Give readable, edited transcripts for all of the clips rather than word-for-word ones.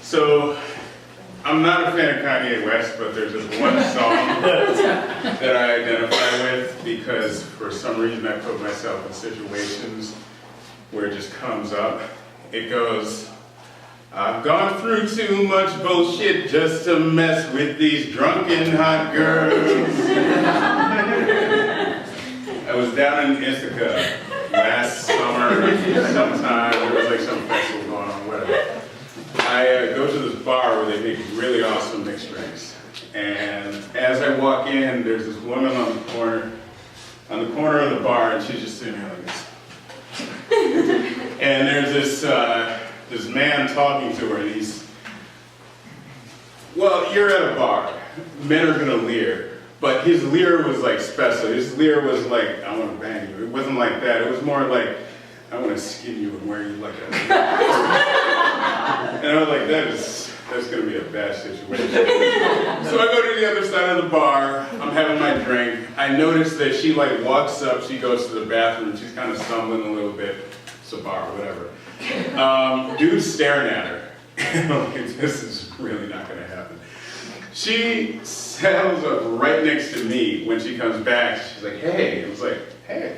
So, I'm not a fan of Kanye West, but there's this one song that I identify with because for some reason I put myself in situations where it just comes up. It goes, I've gone through too much bullshit just to mess with these drunken hot girls. I was down in Ithaca last summer sometime. There was like some festival going on, whatever. I go to this bar where they make really awesome mixed drinks. And as I walk in, there's this woman on the corner of the bar, and she's just sitting there like this. And there's this man talking to her, and he's, well, you're at a bar. Men are gonna leer. But his leer was like special. His leer was like, I want to bang you. It wasn't like that. It was more like, I want to skin you and wear you like a... And I was like, that's going to be a bad situation. So I go to the other side of the bar. I'm having my drink. I notice that she like walks up. She goes to the bathroom. She's kind of stumbling a little bit. It's a bar, whatever. Dude's staring at her. And I'm like, this is really not going to happen. She settles up right next to me when she comes back. She's like, hey. I was like, hey.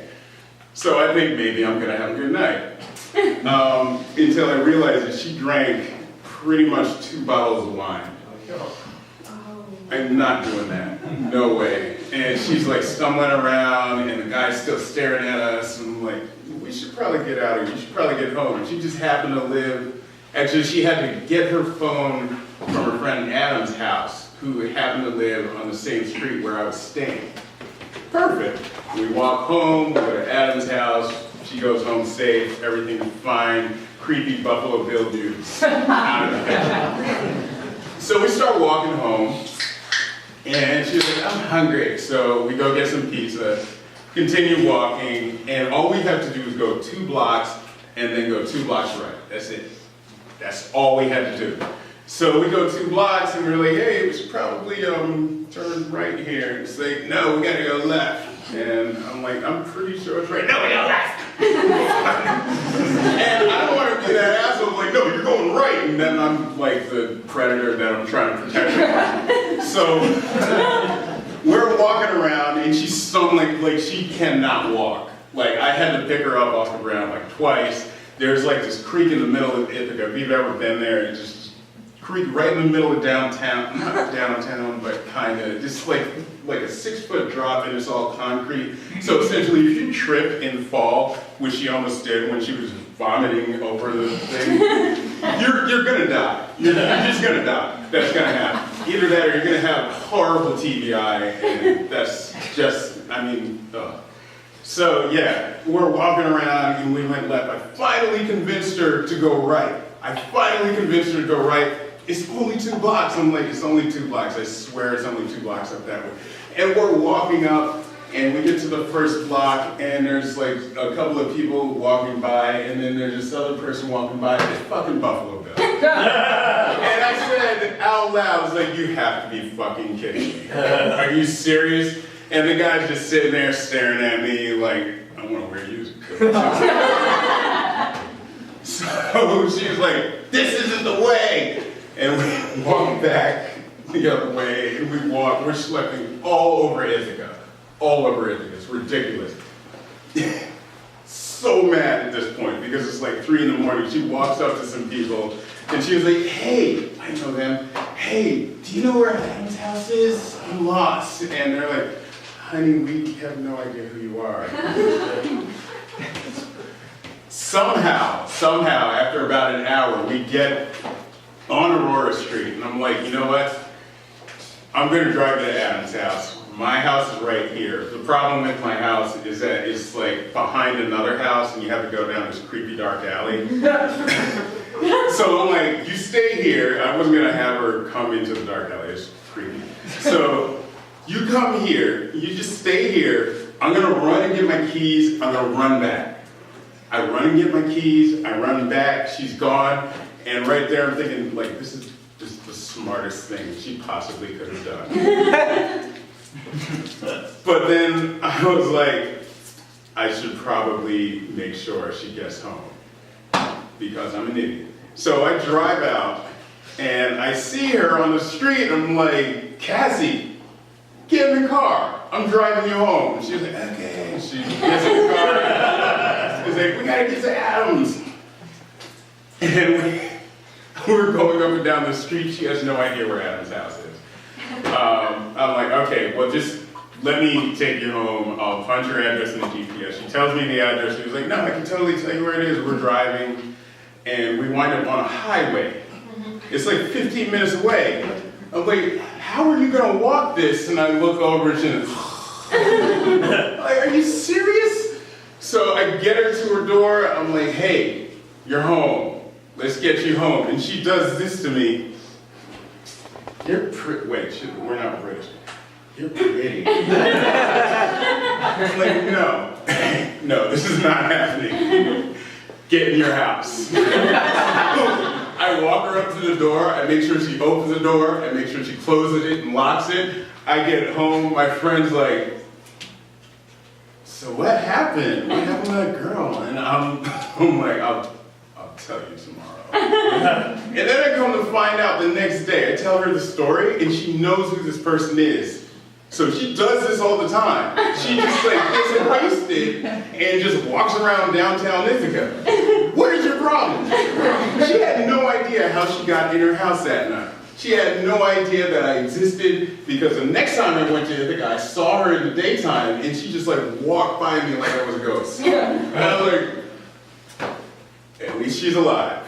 So I think maybe I'm going to have a good night. Until I realized that she drank pretty much 2 bottles of wine. I'm not doing that. No way. And she's like stumbling around, and the guy's still staring at us. And I'm like, we should probably get out of here. We should probably get home. And she just happened to live, actually, she had to get her phone from her friend Adam's house, who happened to live on the same street where I was staying. Perfect. We walk home, we go to Adam's house. She goes home safe, everything's fine. Creepy Buffalo Bill dudes out of the picture. So we start walking home, and she's like, I'm hungry. So we go get some pizza, continue walking, and all we have to do is go 2 blocks and then go 2 blocks right. That's it. That's all we had to do. So we go 2 blocks, and we're like, hey, we should probably turn right here. And it's like, no, we gotta go left. And I'm like, I'm pretty sure it's right. No, we go left. And I don't want to be that asshole. I'm like, no, you're going right. And then I'm like the predator that I'm trying to protect her. So we're walking around, and she's stumbling, like she cannot walk. Like I had to pick her up off the ground like twice. There's like this creek in the middle of Ithaca. If you've ever been there, it's just creek right in the middle of downtown, not downtown, but kind of, just like a 6-foot drop, and it's all concrete. So essentially, if you trip and fall, which she almost did when she was vomiting over the thing, you're gonna die. You're just gonna die. That's gonna happen. Either that, or you're gonna have horrible TBI, and that's just, I mean, ugh. So yeah, we're walking around, and we went left. I finally convinced her to go right. It's only 2 blocks. I'm like, it's only 2 blocks. I swear it's only 2 blocks up that way. And we're walking up, and we get to the first block, and there's like a couple of people walking by, and then there's this other person walking by, and it's fucking Buffalo Bill. And I said out loud, I was like, you have to be fucking kidding me. Are you serious? And the guy's just sitting there staring at me like, I want to wear you. So she's like, this isn't the way. And we walk back the other way, and we're schlepping all over Ithaca. It's ridiculous. So mad at this point, because it's like 3 in the morning. She walks up to some people, and she was like, hey, I know them. Hey, do you know where Adam's house is? I'm lost. And they're like, honey, we have no idea who you are. Somehow, after about an hour, we get on Aurora Street, and I'm like, you know what? I'm gonna drive to Adam's house. My house is right here. The problem with my house is that it's like behind another house, and you have to go down this creepy dark alley. So I'm like, you stay here. I wasn't gonna have her come into the dark alley. It's creepy. So you come here. You just stay here. I'm gonna run and get my keys. I'm gonna run back. I run and get my keys. I run back. She's gone. And right there, I'm thinking, like, this is just the smartest thing she possibly could have done. But then I was like, I should probably make sure she gets home, because I'm an idiot. So I drive out, And I see her on the street, I'm like, Cassie, get in the car. I'm driving you home. And she's like, okay. She gets in the car. She's like, we gotta get to Adams. And we're going up and down the street. She has no idea where Adam's house is. I'm like, okay, well, just let me take you home. I'll punch your address in the GPS. She tells me the address. She was like, no, I can totally tell you where it is. We're driving, and we wind up on a highway. It's like 15 minutes away. I'm like, how are you gonna walk this? And I look over and she's like, are you serious? So I get her to her door. I'm like, hey, you're home. Let's get you home. And she does this to me. You're pretty, wait, we're not British. You're pretty. I'm like, no, no, this is not happening. Get in your house. I walk her up to the door, I make sure she opens the door, I make sure she closes it and locks it. I get home, my friend's like, so what happened? What happened to that girl? And I'm like, I'll tell you tomorrow. And then I come to find out the next day, I tell her the story, and she knows who this person is. So she does this all the time. She just like gets wasted and just walks around downtown Ithaca. What is your problem? She had no idea how she got in her house that night. She had no idea that I existed, because the next time I went to Ithaca, I saw her in the daytime and she just like walked by me like I was a ghost. And I was like, at least she's alive.